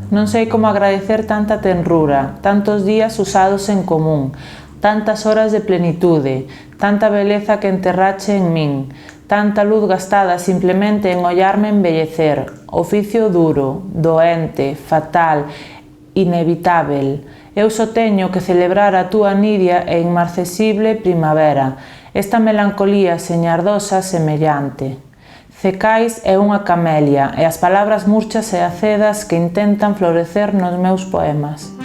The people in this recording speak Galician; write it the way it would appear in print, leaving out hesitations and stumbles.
Non sei como agradecer tanta tenrura, tantos días usados en común, tantas horas de plenitude, tanta beleza que enterrache en min, tanta luz gastada simplemente en ollarme embellecer, oficio duro, doente, fatal, inevitável. Eu só teño que celebrar a túa nidia e inmarcesible primavera, esta melancolía señardosa semellante. Cecais é unha camelia e as palabras murchas e acedas que intentan florecer nos meus poemas.